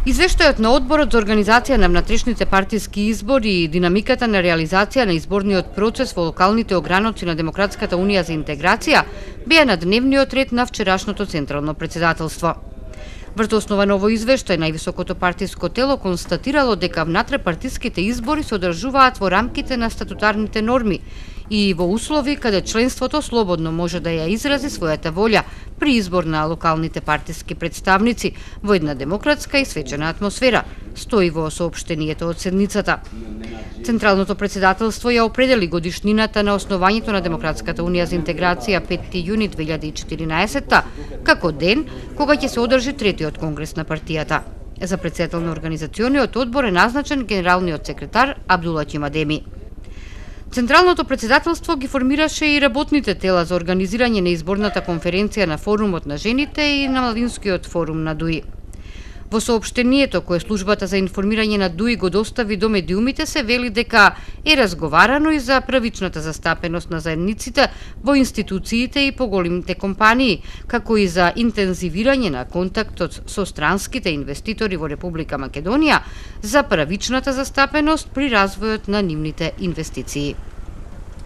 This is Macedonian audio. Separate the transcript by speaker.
Speaker 1: Извештајот на Одборот за организација на внатрешните партиски избори и динамиката на реализација на изборниот процес во локалните ограноци на Демократската унија за интеграција беа на дневниот ред на вчерашното централно претседателство. Врз основа на овој извештај, највисокото партиско тело констатирало дека внатрепартиските избори се одржуваат во рамките на статутарните норми и во услови каде членството слободно може да ја изрази својата волја при избор на локалните партиски представници во една демократска и свечена атмосфера, стои во соопштението од седницата. Централното претседателство ја определи годишнината на основањето на Демократската унија за интеграција 5 јуни 2014 како ден кога ќе се одржи третиот конгрес на партијата. За претседател на организациониот одбор е назначен генералниот секретар Абдула Чимадеми. Централното претседателство ги формираше и работните тела за организирање на изборната конференција на Форумот на жените и на Младинскиот форум на ДУИ. Во соопштението кое службата за информирање на ДУИ го достави до медиумите се вели дека е разговарано и за правичната застапеност на заедниците во институциите и поголемите компании, како и за интензивирање на контактот со странските инвеститори во Република Македонија за правичната застапеност при развојот на нивните инвестиции.